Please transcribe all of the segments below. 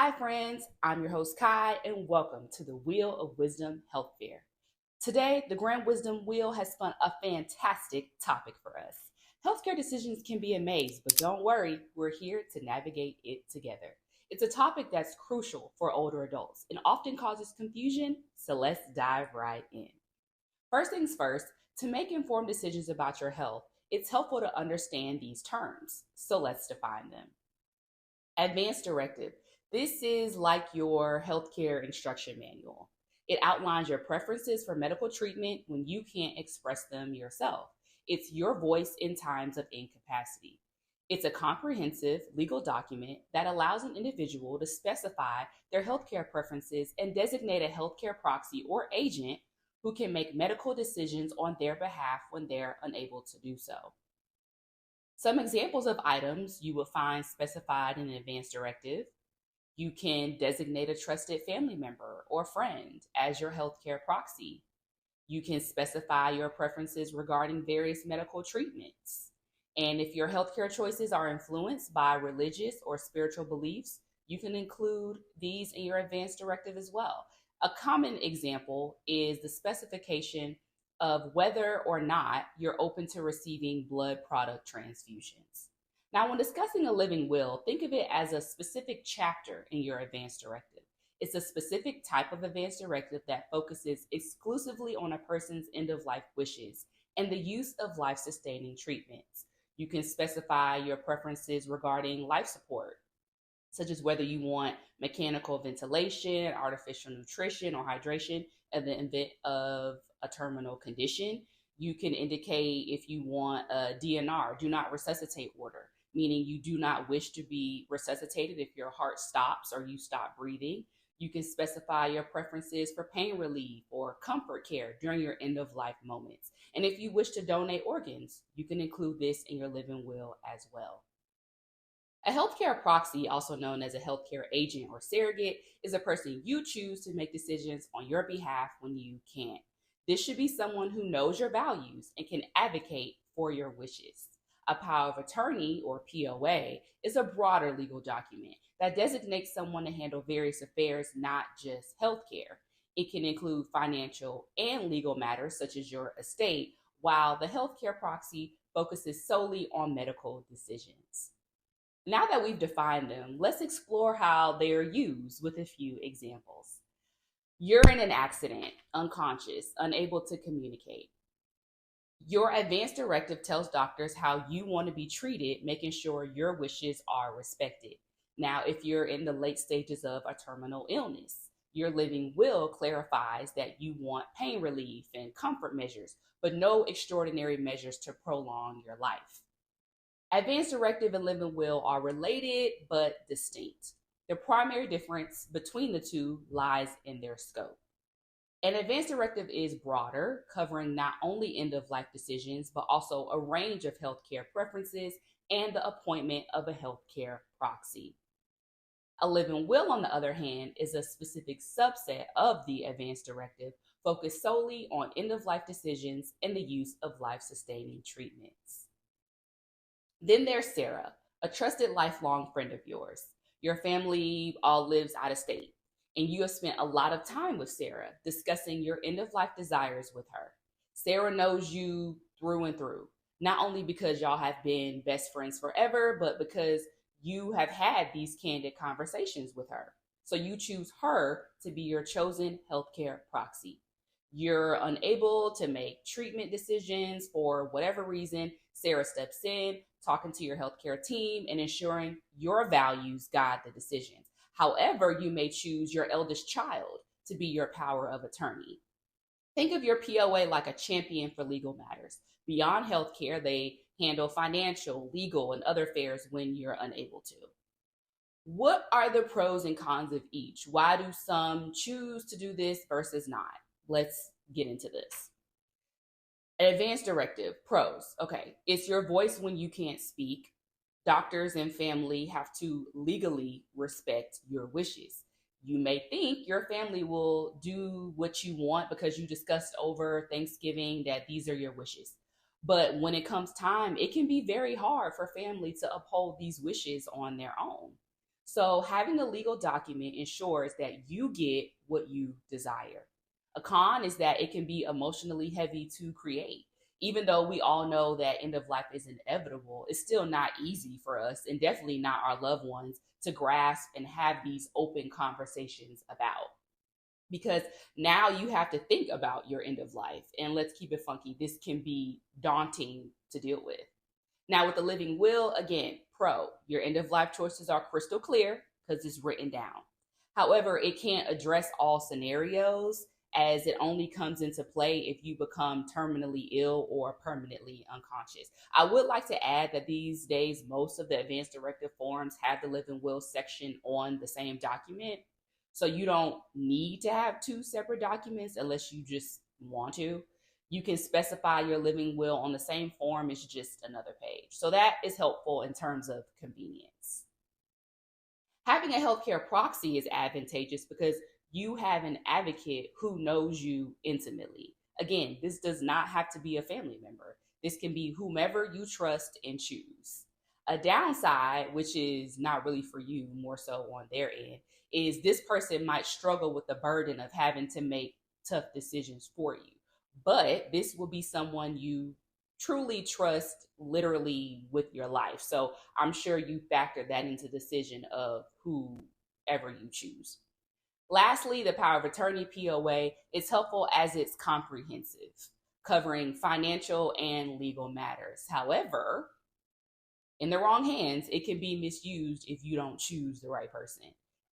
Hi, friends. I'm your host, Kai, and welcome to the Wheel of Wisdom Health Fair. Today, the Grand Wisdom Wheel has spun a fantastic topic for us. Healthcare decisions can be a maze, but don't worry, we're here to navigate it together. It's a topic that's crucial for older adults and often causes confusion, so let's dive right in. First things first, to make informed decisions about your health, it's helpful to understand these terms. So let's define them. Advanced Directive. This is like your healthcare instruction manual. It outlines your preferences for medical treatment when you can't express them yourself. It's your voice in times of incapacity. It's a comprehensive legal document that allows an individual to specify their healthcare preferences and designate a healthcare proxy or agent who can make medical decisions on their behalf when they're unable to do so. Some examples of items you will find specified in an advance directive. You can designate a trusted family member or friend as your healthcare proxy. You can specify your preferences regarding various medical treatments. And if your healthcare choices are influenced by religious or spiritual beliefs, you can include these in your advance directive as well. A common example is the specification of whether or not you're open to receiving blood product transfusions. Now, when discussing a living will, think of it as a specific chapter in your advance directive. It's a specific type of advance directive that focuses exclusively on a person's end of life wishes and the use of life sustaining treatments. You can specify your preferences regarding life support, such as whether you want mechanical ventilation, artificial nutrition, or hydration in the event of a terminal condition. You can indicate if you want a DNR, do not resuscitate order, meaning you do not wish to be resuscitated if your heart stops or you stop breathing. You can specify your preferences for pain relief or comfort care during your end of life moments. And if you wish to donate organs, you can include this in your living will as well. A healthcare proxy, also known as a healthcare agent or surrogate, is a person you choose to make decisions on your behalf when you can't. This should be someone who knows your values and can advocate for your wishes. A power of attorney, or POA, is a broader legal document that designates someone to handle various affairs, not just healthcare. It can include financial and legal matters such as your estate, while the healthcare proxy focuses solely on medical decisions. Now that we've defined them, let's explore how they are used with a few examples. You're in an accident, unconscious, unable to communicate. Your advance directive tells doctors how you want to be treated, making sure your wishes are respected. Now, if you're in the late stages of a terminal illness, your living will clarifies that you want pain relief and comfort measures, but no extraordinary measures to prolong your life. Advance directive and living will are related but distinct. The primary difference between the two lies in their scope. An advance directive is broader, covering not only end of life decisions, but also a range of healthcare preferences and the appointment of a healthcare proxy. A living will, on the other hand, is a specific subset of the advance directive focused solely on end of life decisions and the use of life sustaining treatments. Then there's Sarah, a trusted lifelong friend of yours. Your family all lives out of state, and you have spent a lot of time with Sarah discussing your end of life desires with her. Sarah knows you through and through, not only because y'all have been best friends forever, but because you have had these candid conversations with her. So you choose her to be your chosen healthcare proxy. You're unable to make treatment decisions for whatever reason. Sarah steps in, talking to your healthcare team and ensuring your values guide the decisions. However, you may choose your eldest child to be your power of attorney. Think of your POA like a champion for legal matters. Beyond healthcare, they handle financial, legal, and other affairs when you're unable to. What are the pros and cons of each? Why do some choose to do this versus not? Let's get into this. An advance directive, pros. Okay, it's your voice when you can't speak. Doctors and family have to legally respect your wishes. You may think your family will do what you want because you discussed over Thanksgiving that these are your wishes. But when it comes time, it can be very hard for family to uphold these wishes on their own. So having a legal document ensures that you get what you desire. A con is that it can be emotionally heavy to create. Even though we all know that end of life is inevitable, it's still not easy for us and definitely not our loved ones to grasp and have these open conversations about. Because now you have to think about your end of life. And let's keep it funky, this can be daunting to deal with. Now, with the living will, again, pro, your end of life choices are crystal clear because it's written down. However, it can't address all scenarios as it only comes into play if you become terminally ill or permanently unconscious. I would like to add that these days, most of the advanced directive forms have the living will section on the same document. So you don't need to have two separate documents unless you just want to. You can specify your living will on the same form, it's just another page. So that is helpful in terms of convenience. Having a healthcare proxy is advantageous because you have an advocate who knows you intimately. Again, this does not have to be a family member. This can be whomever you trust and choose. A downside, which is not really for you, more so on their end, is this person might struggle with the burden of having to make tough decisions for you. But this will be someone you truly trust literally with your life. So I'm sure you factor that into the decision of whoever you choose. Lastly, the power of attorney POA is helpful as it's comprehensive, covering financial and legal matters. However, in the wrong hands, it can be misused if you don't choose the right person,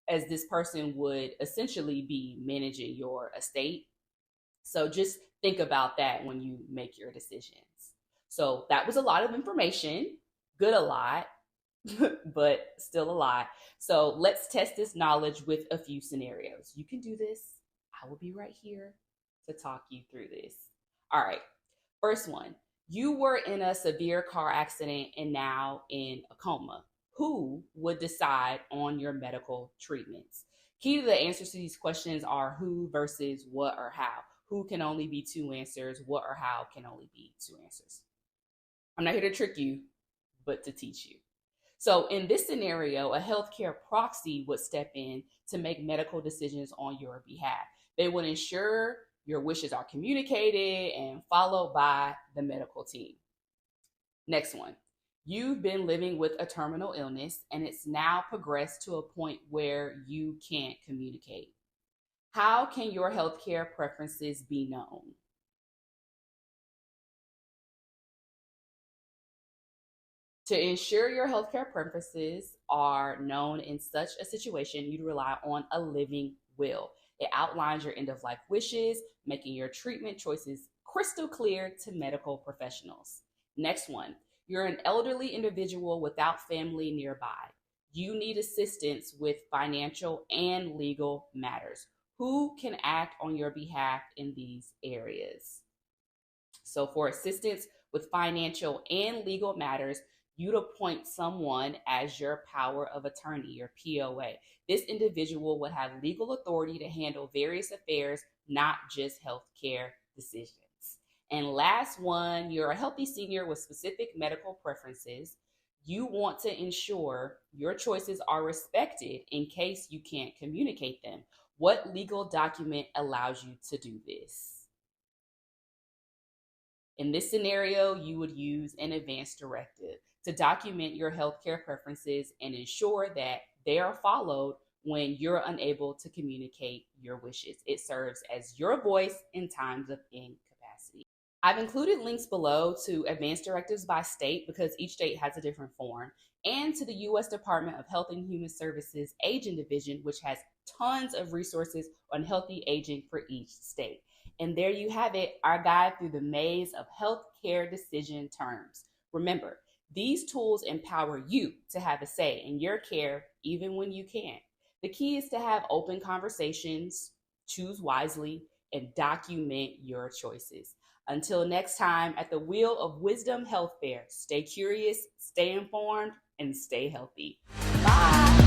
as this person would essentially be managing your estate. So just think about that when you make your decisions. So that was a lot of information, good a lot, but still a lot. So let's test this knowledge with a few scenarios. You can do this. I will be right here to talk you through this. All right, first one. You were in a severe car accident and now in a coma. Who would decide on your medical treatments? Key to the answers to these questions are who versus what or how. Who can only be two answers, what or how can only be two answers. I'm not here to trick you, but to teach you. So in this scenario, a healthcare proxy would step in to make medical decisions on your behalf. They would ensure your wishes are communicated and followed by the medical team. Next one. You've been living with a terminal illness and it's now progressed to a point where you can't communicate. How can your healthcare preferences be known? To ensure your healthcare preferences are known in such a situation, you'd rely on a living will. It outlines your end of life wishes, making your treatment choices crystal clear to medical professionals. Next one, you're an elderly individual without family nearby. You need assistance with financial and legal matters. Who can act on your behalf in these areas? So for assistance with financial and legal matters, you'd appoint someone as your power of attorney, your POA. This individual would have legal authority to handle various affairs, not just healthcare decisions. And last one, you're a healthy senior with specific medical preferences. You want to ensure your choices are respected in case you can't communicate them. What legal document allows you to do this? In this scenario, you would use an advanced directive to document your healthcare preferences and ensure that they are followed when you're unable to communicate your wishes. It serves as your voice in times of incapacity. I've included links below to advanced directives by state because each state has a different form, and to the U.S. Department of Health and Human Services Aging Division, which has tons of resources on healthy aging for each state. And there you have it, our guide through the maze of healthcare decision terms. Remember, these tools empower you to have a say in your care even when you can't. The key is to have open conversations, choose wisely, and document your choices. Until next time at the Wheel of Wisdom Health Fair, stay curious, stay informed, and stay healthy. Bye.